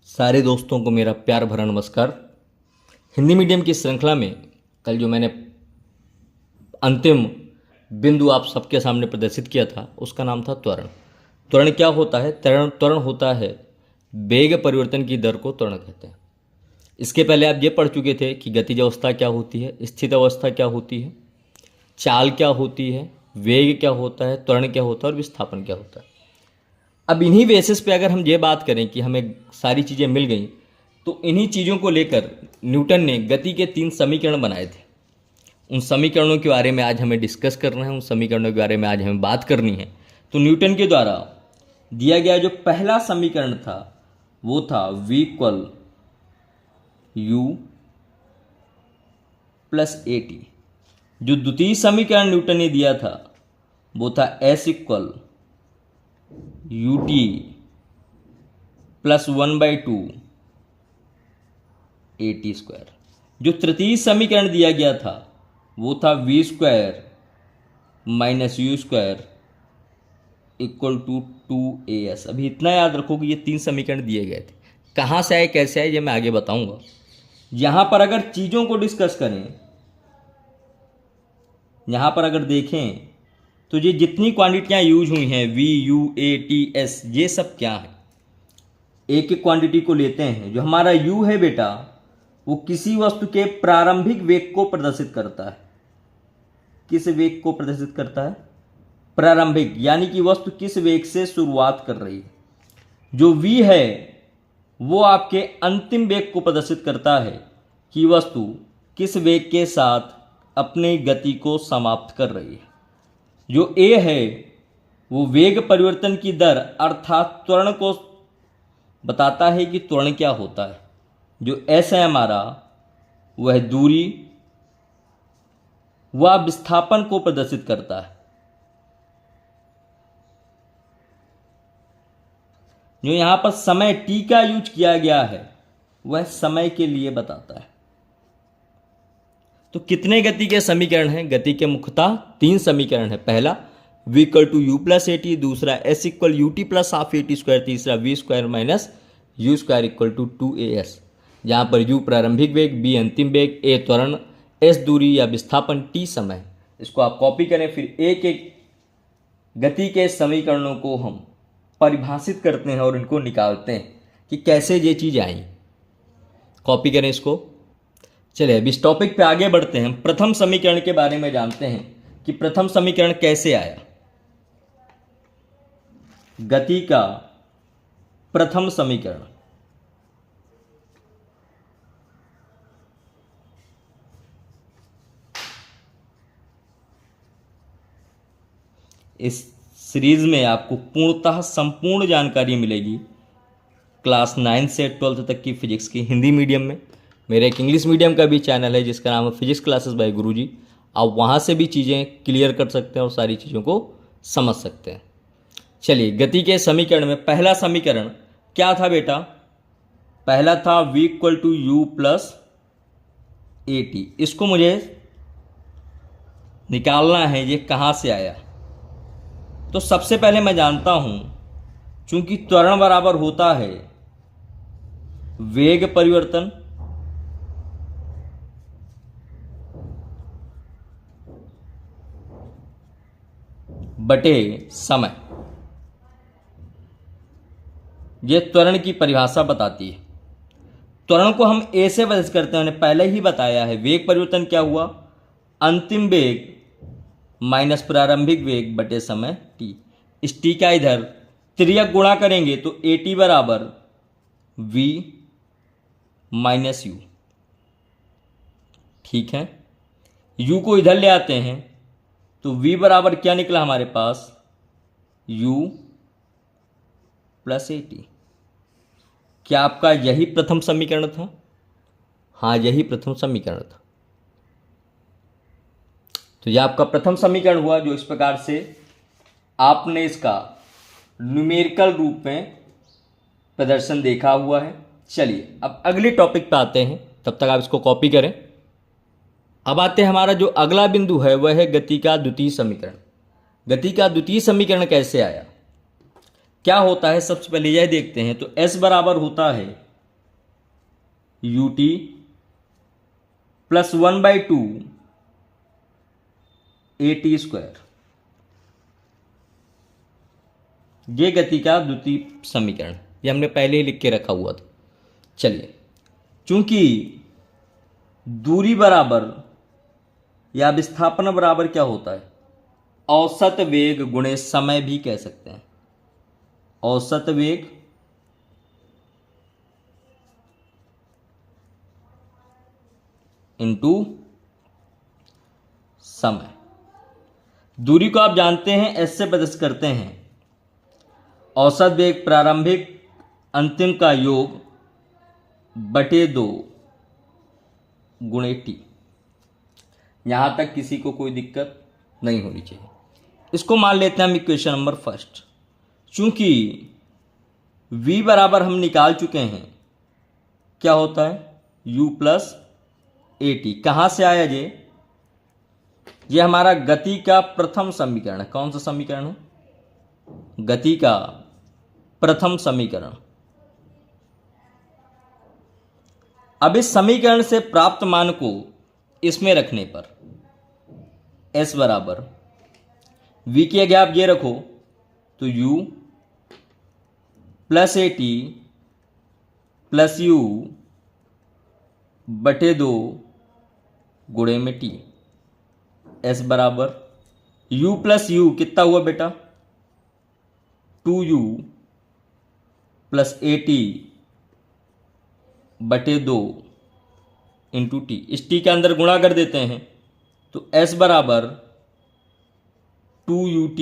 सारे दोस्तों को मेरा प्यार भरा नमस्कार। हिंदी मीडियम की श्रृंखला में कल जो मैंने अंतिम बिंदु आप सबके सामने प्रदर्शित किया था उसका नाम था त्वरण। त्वरण क्या होता है? त्वरण होता है वेग परिवर्तन की दर को त्वरण कहते हैं। इसके पहले आप ये पढ़ चुके थे कि गतिज अवस्था क्या होती है, स्थित अवस्था क्या होती है, चाल क्या होती है, वेग क्या होता है, त्वरण क्या होता है और विस्थापन क्या होता है। अब इन्हीं बेसिस पे अगर हम ये बात करें कि हमें सारी चीज़ें मिल गई, तो इन्हीं चीज़ों को लेकर न्यूटन ने गति के 3 समीकरण बनाए थे। उन समीकरणों के बारे में आज हमें डिस्कस करना है, उन समीकरणों के बारे में आज हमें बात करनी है। तो न्यूटन के द्वारा दिया गया जो पहला समीकरण था वो था v equal you plus a T. जो द्वितीय समीकरण न्यूटन ने दिया था वो था s equal u t plus 1/2 a t square. जो तृतीय समीकरण दिया गया था वो था v square minus u square equal to 2as। अभी इतना याद रखो कि ये 3 समीकरण दिए गए थे। कहाँ से आए, कैसे आए, ये मैं आगे बताऊंगा। यहाँ पर अगर चीज़ों को डिस्कस करें, यहाँ पर अगर देखें तो ये जितनी क्वांटिटियाँ यूज हुई हैं v u a t s, ये सब क्या है? एक एक क्वांटिटी को लेते हैं। जो हमारा u है बेटा, वो किसी वस्तु के प्रारंभिक वेग को प्रदर्शित करता है। किस वेग को प्रदर्शित करता है? प्रारंभिक, यानी कि वस्तु किस वेग से शुरुआत कर रही है। जो v है वो आपके अंतिम वेग को प्रदर्शित करता है कि वस्तु किस वेग के साथ अपनी गति को समाप्त कर रही है। जो a है वो वेग परिवर्तन की दर अर्थात त्वरण को बताता है कि त्वरण क्या होता है। जो s है हमारा, वह दूरी व विस्थापन को प्रदर्शित करता है। जो यहां पर समय t का यूज किया गया है वह समय के लिए बताता है। तो कितने गति के समीकरण हैं? गति के मुख्यतः 3 समीकरण है। पहला v equal to u plus a t, दूसरा s equal u t plus half a t square, तीसरा v square minus u square equal to 2as। जहाँ पर u प्रारंभिक वेग, b अंतिम वेग, a त्वरण, s दूरी या विस्थापन, t समय। इसको आप कॉपी करें, फिर एक एक गति के समीकरणों को हम परिभाषित करते हैं और इनको निकालते हैं कि कैसे ये चीज़ आई। कॉपी करें इसको। चलिए अब इस टॉपिक पे आगे बढ़ते हैं। प्रथम समीकरण के बारे में जानते हैं कि प्रथम समीकरण कैसे आया। गति का प्रथम समीकरण इस सीरीज में आपको पूर्णतः संपूर्ण जानकारी मिलेगी क्लास 9 से 12th तक की फिजिक्स की हिंदी मीडियम में। मेरा एक इंग्लिश मीडियम का भी चैनल है जिसका नाम है फिजिक्स क्लासेस बाय गुरुजी। आप वहाँ से भी चीज़ें क्लियर कर सकते हैं और सारी चीज़ों को समझ सकते हैं। चलिए, गति के समीकरण में पहला समीकरण क्या था बेटा? पहला था v equal to u plus a t. इसको मुझे निकालना है, ये कहाँ से आया। तो सबसे पहले मैं जानता हूँ, चूंकि त्वरण बराबर होता है वेग परिवर्तन बटे समय। यह त्वरण की परिभाषा बताती है। त्वरण को हम a से वर्णित करते हैं, मैंने पहले ही बताया है। वेग परिवर्तन क्या हुआ? अंतिम वेग माइनस प्रारंभिक वेग बटे समय t। इस t का इधर तिर्यक गुणा करेंगे तो ए टी बराबर v माइनस यू। ठीक है, u को इधर ले आते हैं तो v बराबर क्या निकला हमारे पास? u plus a T. क्या आपका यही प्रथम समीकरण था? हाँ, यही प्रथम समीकरण था। तो यह आपका प्रथम समीकरण हुआ, जो इस प्रकार से आपने इसका न्यूमेरिकल रूप में प्रदर्शन देखा हुआ है। चलिए अब अगले टॉपिक पे आते हैं, तब तक आप इसको कॉपी करें। अब आते हैं, हमारा जो अगला बिंदु है वह है गति का द्वितीय समीकरण। गति का द्वितीय समीकरण कैसे आया, क्या होता है, सबसे पहले यह देखते हैं। तो s बराबर होता है you t plus 1/2 a t square, ये गति का द्वितीय समीकरण, ये हमने पहले ही लिख के रखा हुआ था। चलिए, चूंकि दूरी बराबर या विस्थापन बराबर क्या होता है, औसत वेग गुणे समय भी कह सकते हैं। औसत वेग इंटू समय। दूरी को आप जानते हैं एस से प्रदर्शित करते हैं, औसत वेग प्रारंभिक अंतिम का योग बटे 2 गुणे टी। यहां तक किसी को कोई दिक्कत नहीं होनी चाहिए। इसको मान लेते हैं हम इक्वेशन नंबर फर्स्ट। चूंकि v बराबर हम निकाल चुके हैं, क्या होता है u प्लस ए टी। कहां से आया ये हमारा गति का प्रथम समीकरण है। कौन सा समीकरण है? गति का प्रथम समीकरण। अब इस समीकरण से प्राप्त मान को इसमें रखने पर s बराबर v की जगह आप ये रखो तो u plus a T plus u बटे 2 गुणे में टी। s बराबर u प्लस u कितना हुआ बेटा? 2u प्लस ए टी बटे 2 इंटू टी। इस टी के अंदर गुणा कर देते हैं तो s बराबर 2ut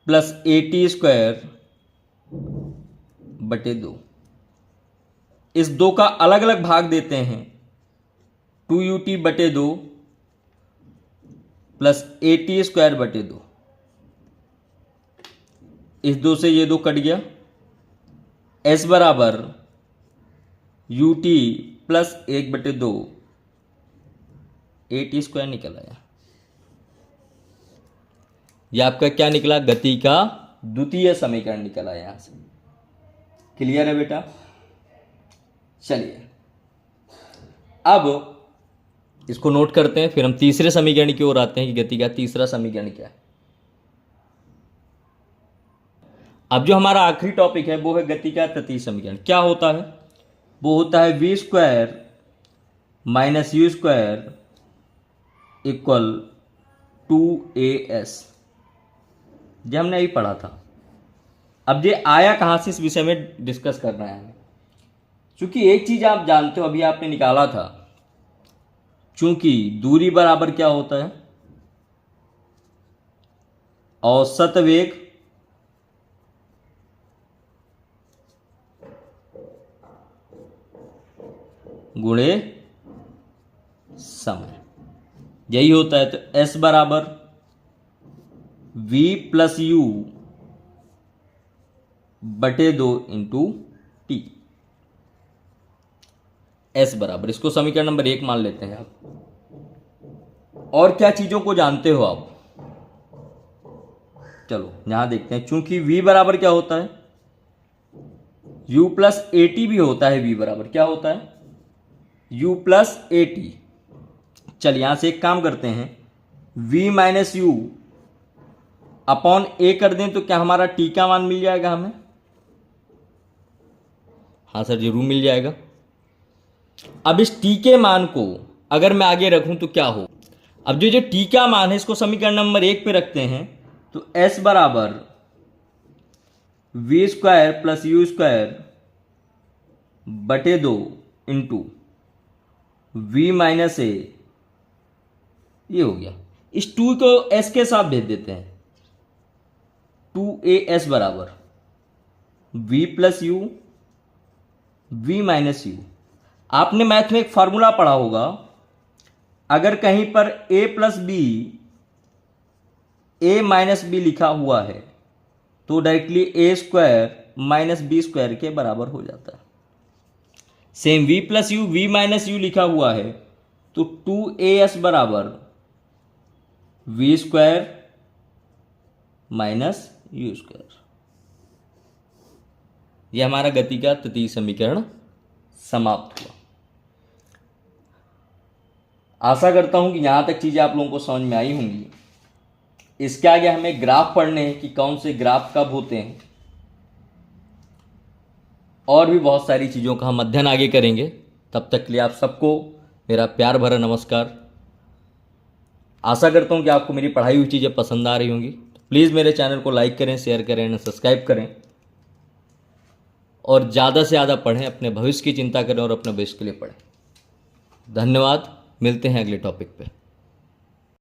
plus a t square बटे 2। इस 2 का अलग अलग भाग देते हैं, 2ut बटे 2 प्लस ए टी स्क्वायर बटे 2। इस 2 से ये 2 कट गया। s बराबर ut प्लस 1 बटे 2 ए टी स्क्वायर निकल आया। यह आपका क्या निकला? गति का द्वितीय समीकरण निकल आया। यहां से क्लियर है बेटा? चलिए, अब इसको नोट करते हैं, फिर हम तीसरे समीकरण की ओर आते हैं कि गति का तीसरा समीकरण क्या है। अब जो हमारा आखिरी टॉपिक है वो है गति का तृतीय समीकरण। क्या होता है? वो होता है v square minus u square equal 2as। ये हमने यही पढ़ा था। अब ये आया कहां से, इस विषय में डिस्कस करना है हमें। चूंकि एक चीज आप जानते हो, अभी आपने निकाला था, चूंकि दूरी बराबर क्या होता है? औसत वेग गुणे समय, यही होता है। तो s बराबर v प्लस यू बटे 2 इंटू टी। s बराबर, इसको समीकरण नंबर 1 मान लेते हैं आप। और क्या चीजों को जानते हो आप? चलो यहां देखते हैं। चूंकि v बराबर क्या होता है? u प्लस ए टी भी होता है। v बराबर क्या होता है? u plus a T. चल यहां से एक काम करते हैं, v माइनस यू अपॉन ए कर दें तो क्या हमारा टी का मान मिल जाएगा हमें? हाँ सर, जरूर मिल जाएगा। अब इस टी के मान को अगर मैं आगे रखूं तो क्या हो? अब जो टी का मान है इसको समीकरण नंबर 1 पे रखते हैं तो s बराबर v square plus you square बटे 2 इंटू v माइनस ए, ये हो गया। इस 2 को s के साथ भेज देते हैं, 2as बराबर v plus u v minus u. आपने मैथ में एक फॉर्मूला पढ़ा होगा, अगर कहीं पर a plus b a minus b लिखा हुआ है तो directly a square minus b square के बराबर हो जाता है। Same v plus u v minus u लिखा हुआ है तो 2as बराबर v square minus u square. यह हमारा गति का तृतीय समीकरण समाप्त हुआ। आशा करता हूं कि यहां तक चीज़ें आप लोगों को समझ में आई होंगी। इसके आगे हमें ग्राफ पढ़ने हैं कि कौन से ग्राफ कब होते हैं, और भी बहुत सारी चीज़ों का हम अध्ययन आगे करेंगे। तब तक के लिए आप सबको मेरा प्यार भरा नमस्कार। आशा करता हूं कि आपको मेरी पढ़ाई हुई चीज़ें पसंद आ रही होंगी। प्लीज़ मेरे चैनल को लाइक करें, शेयर करें और सब्सक्राइब करें, और ज़्यादा से ज़्यादा पढ़ें, अपने भविष्य की चिंता करें और अपने भविष्य के लिए पढ़ें। धन्यवाद। मिलते हैं अगले टॉपिक पे।